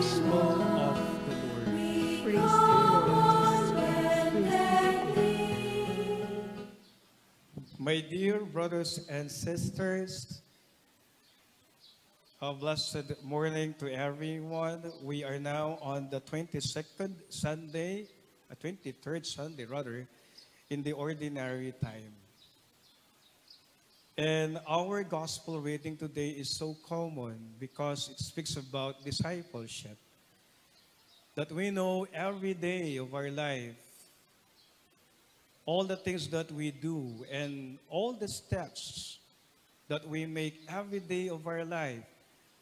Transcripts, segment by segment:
Gospel of the Lord. Praise to you, Lord Jesus Christ. My dear brothers and sisters, a blessed morning to everyone. We are now on the 22nd Sunday, 23rd Sunday rather, in the ordinary time. And our gospel reading today is so common because it speaks about discipleship. That we know every day of our life, all the things that we do and all the steps that we make every day of our life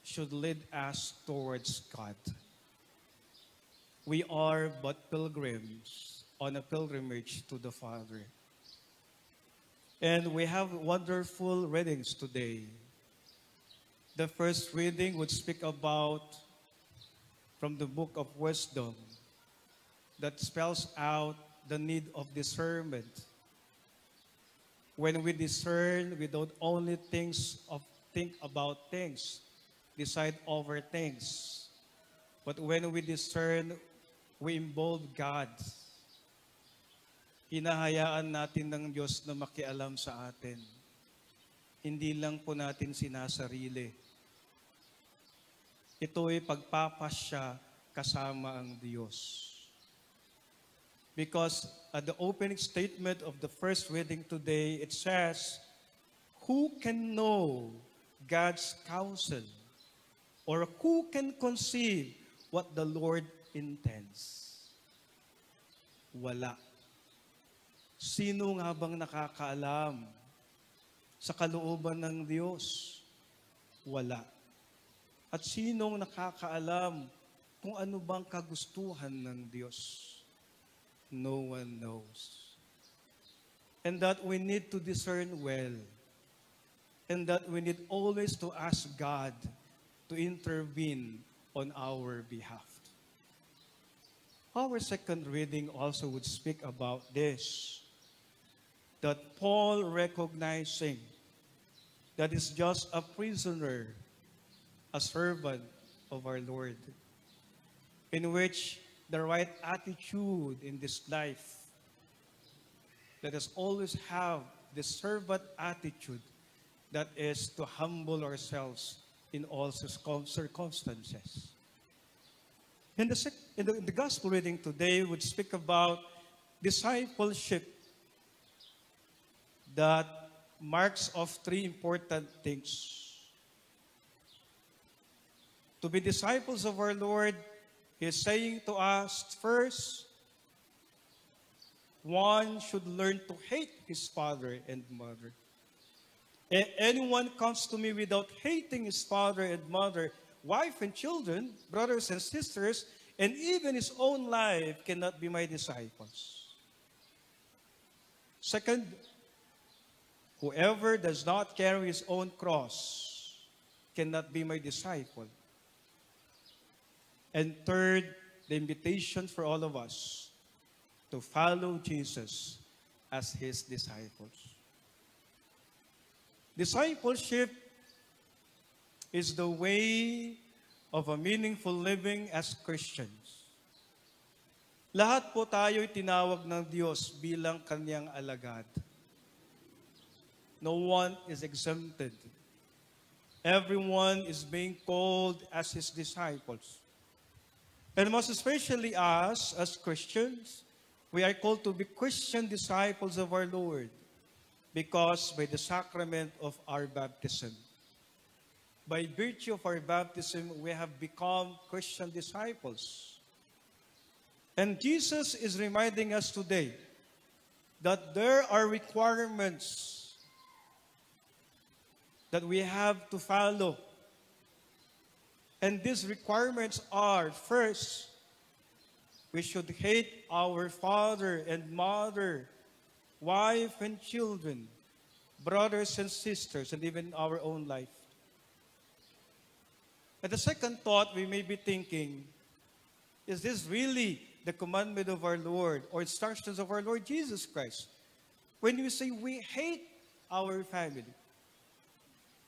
should lead us towards God. We are but pilgrims on a pilgrimage to the Father. And we have wonderful readings today. The first reading would speak about from the book of wisdom that spells out the need of discernment. When we discern, we don't only think about things, decide over things. But when we discern, we involve God. Hinahayaan natin ng Diyos na makialam sa atin. Hindi lang po natin sinasarili. Ito'y pagpapasya kasama ang Diyos. Because at the opening statement of the first reading today, it says, who can know God's counsel? Or who can conceive what the Lord intends? Wala. Sino nga bang nakakaalam sa kalooban ng Diyos? Wala. At sinong nakakaalam kung ano bang kagustuhan ng Diyos? No one knows. And that we need to discern well. And that we need always to ask God to intervene on our behalf. Our second reading also would speak about this. That Paul recognizing that is just a prisoner, a servant of our Lord, in which the right attitude in this life, let us always have the servant attitude that is to humble ourselves in all circumstances. In the gospel reading today would speak about discipleship that marks of three important things. To be disciples of our Lord, He is saying to us, first, one should learn to hate his father and mother. Anyone comes to me without hating his father and mother, wife and children, brothers and sisters, and even his own life cannot be my disciples. Second, whoever does not carry his own cross cannot be my disciple. And third, the invitation for all of us to follow Jesus as his disciples. Discipleship is the way of a meaningful living as Christians. Lahat po tayo'y tinawag ng Diyos bilang kanyang alagad. No one is exempted. Everyone is being called as his disciples. And most especially us, as Christians, we are called to be Christian disciples of our Lord because by the sacrament of our baptism. By virtue of our baptism, we have become Christian disciples. And Jesus is reminding us today that there are requirements that we have to follow. And these requirements are, first, we should hate our father and mother, wife and children, brothers and sisters, and even our own life. And the second thought we may be thinking, is this really the commandment of our Lord or instructions of our Lord Jesus Christ? When we say we hate our family.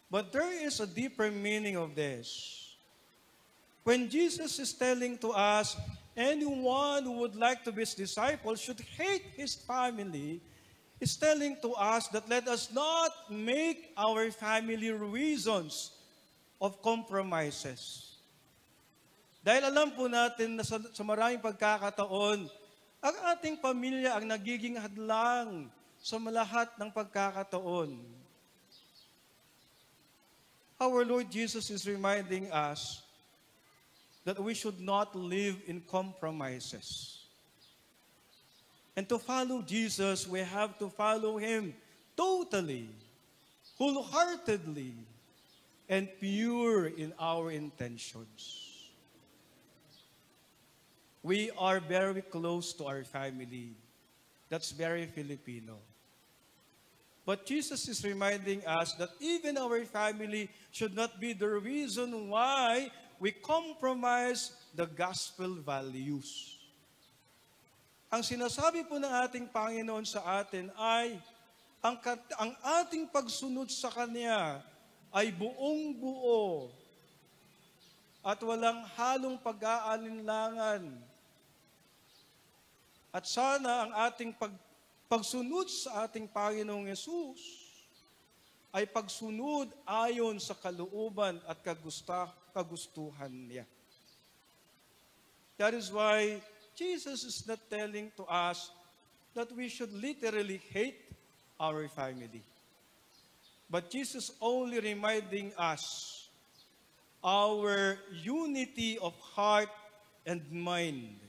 But there is a deeper meaning of this. When Jesus is telling to us, anyone who would like to be his disciple should hate his family, is telling to us that let us not make our family reasons of compromises. Dahil alam po natin na sa maraming pagkakataon, ang ating pamilya ang nagiging hadlang sa lahat ng pagkakataon. Our Lord Jesus is reminding us that we should not live in compromises. And to follow Jesus, we have to follow Him totally, wholeheartedly, and pure in our intentions. We are very close to our family. That's very Filipino. But Jesus is reminding us that even our family should not be the reason why we compromise the gospel values. Ang sinasabi po ng ating Panginoon sa atin ay, ang ating pagsunod sa Kanya ay buong buo at walang halong pag-aalinlangan. At sana ang ating pagsunod sa ating Panginoong Yesus ay pagsunod ayon sa kalooban at kagustuhan niya. That is why Jesus is not telling to us that we should literally hate our family. But Jesus only reminding us our unity of heart and mind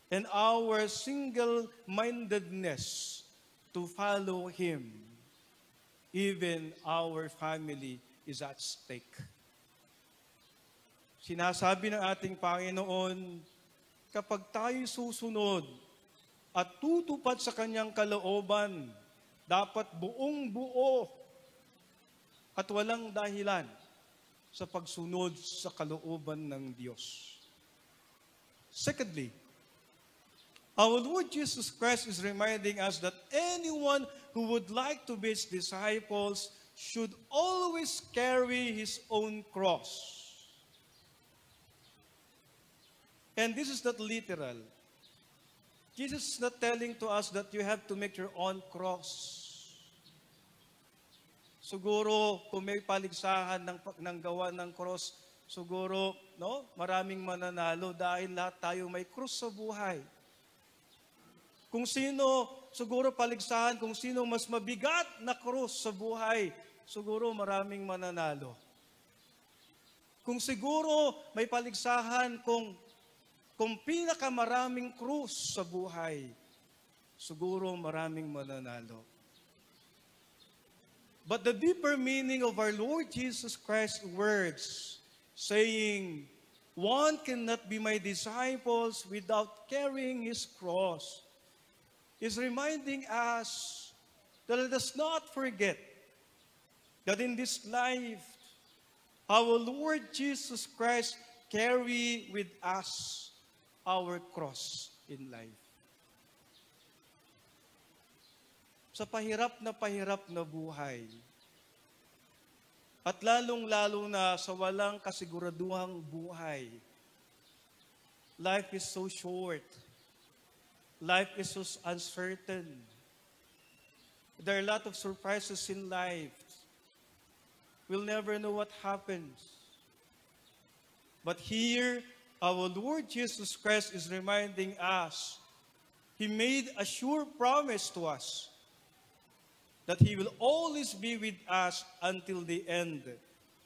and our single-mindedness to follow Him. Even our family is at stake. Sinasabi ng ating Panginoon, kapag tayo susunod at tutupad sa Kanyang kalooban, dapat buong buo at walang dahilan sa pagsunod sa kalooban ng Diyos. Secondly, our Lord Jesus Christ is reminding us that anyone who would like to be His disciples should always carry his own cross. And this is not literal. Jesus is not telling to us that you have to make your own cross. Siguro, kung may paligsahan ng gawa ng cross, siguro, maraming mananalo dahil lahat tayo may krus sa buhay. Kung sino, siguro paligsahan, kung sino mas mabigat na krus sa buhay, siguro maraming mananalo. Kung siguro may paligsahan kung pinakamaraming krus sa buhay, siguro maraming mananalo. But the deeper meaning of our Lord Jesus Christ's words, saying, one cannot be my disciples without carrying his cross, is reminding us that let us not forget that in this life, our Lord Jesus Christ carry with us our cross in life. Sa pahirap na buhay, at lalong-lalo na sa walang kasiguraduhang buhay, life is so short. Life is so uncertain. There are a lot of surprises in life. We'll never know what happens. But here, our Lord Jesus Christ is reminding us, He made a sure promise to us that He will always be with us until the end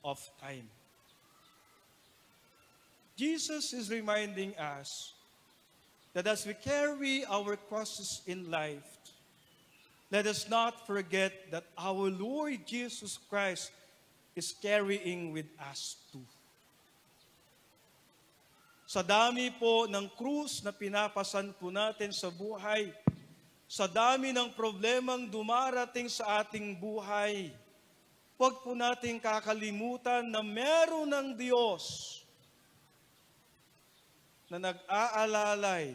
of time. Jesus is reminding us that as we carry our crosses in life, let us not forget that our Lord Jesus Christ is carrying with us too. Sa dami po ng krus na pinapasan po natin sa buhay, sa dami ng problemang dumarating sa ating buhay, huwag po natin kakalimutan na meron ng Diyos na nag-aalalay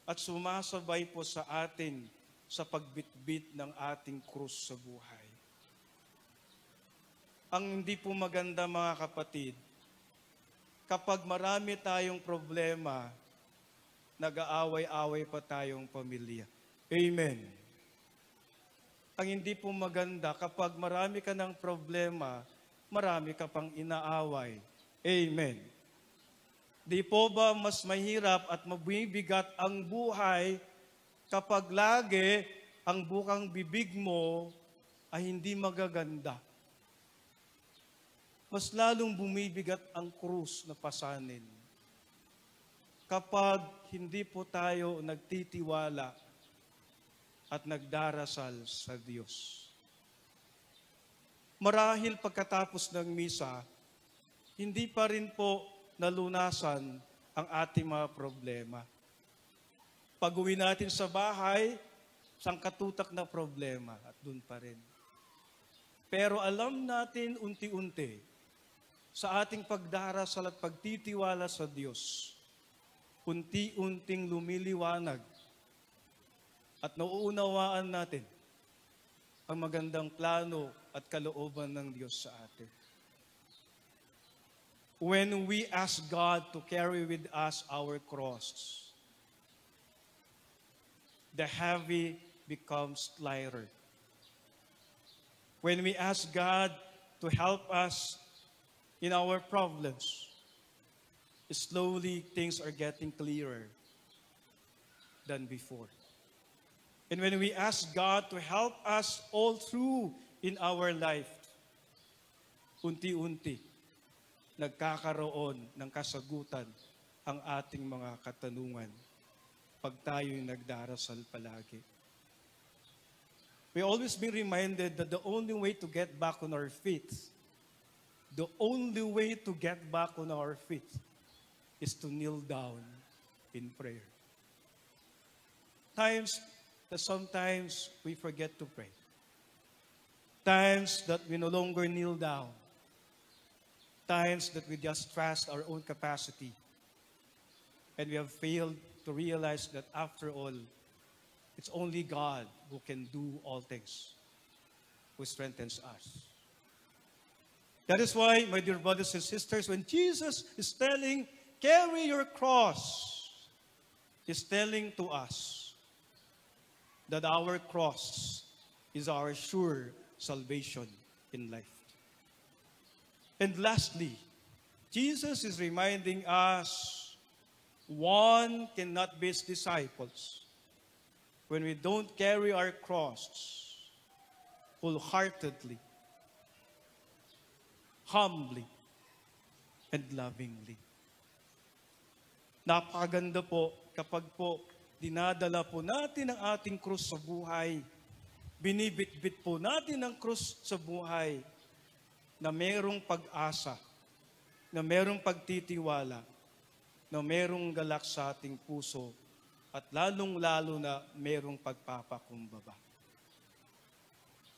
at sumasabay po sa atin sa pagbitbit ng ating krus sa buhay. Ang hindi po maganda, mga kapatid, kapag marami tayong problema, nag-aaway-away pa tayong pamilya. Amen. Ang hindi po maganda, kapag marami ka ng problema, marami ka pang inaaway. Amen. Di po ba mas mahirap at mabibigat ang buhay kapag lagi ang bukang bibig mo ay hindi magaganda? Mas lalong bumibigat ang krus na pasanin kapag hindi po tayo nagtitiwala at nagdarasal sa Diyos. Marahil pagkatapos ng misa, hindi pa rin po nalunasan ang ating mga problema. Pag-uwi natin sa bahay, sangkatutak na problema at dun pa rin. Pero alam natin unti-unti sa ating pagdarasal at pagtitiwala sa Diyos, unti-unting lumiliwanag at nauunawaan natin ang magandang plano at kalooban ng Diyos sa atin. When we ask God to carry with us our cross, the heavy becomes lighter. When we ask God to help us in our problems, slowly things are getting clearer than before. And when we ask God to help us all through in our life, unti-unti, nagkakaroon ng kasagutan ang ating mga katanungan pag tayo'y nagdarasal palagi. We always be reminded that the only way to get back on our feet, is to kneel down in prayer. Times that sometimes we forget to pray. Times that we no longer kneel down. Times that we just trust our own capacity. And we have failed to realize that after all, it's only God who can do all things, who strengthens us. That is why, my dear brothers and sisters, when Jesus is telling, carry your cross, He's telling to us that our cross is our sure salvation in life. And lastly, Jesus is reminding us, one cannot be His disciples when we don't carry our cross wholeheartedly, humbly, and lovingly. Napakaganda po kapag po dinadala po natin ang ating krus sa buhay, binibitbit po natin ang krus sa buhay na merong pag-asa, na merong pagtitiwala, na merong galak sa ating puso, at lalong-lalo na merong pagpapakumbaba.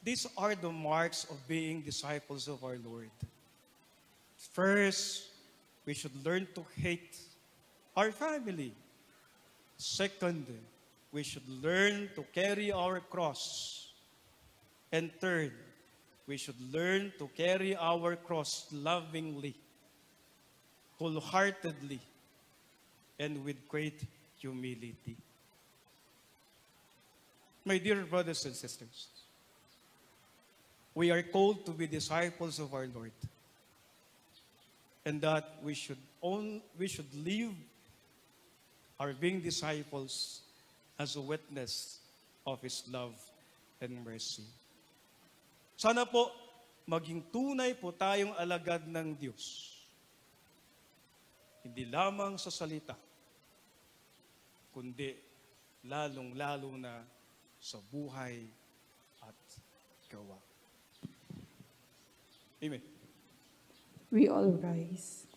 These are the marks of being disciples of our Lord. First, we should learn to hate our family. Second, we should learn to carry our cross. And third, we should learn to carry our cross lovingly, wholeheartedly, and with great humility. My dear brothers and sisters, we are called to be disciples of our Lord, and that we should live our being disciples as a witness of His love and mercy. Sana po, maging tunay po tayong alagad ng Diyos. Hindi lamang sa salita, kundi lalong-lalo na sa buhay at gawa. Amen. We all rise.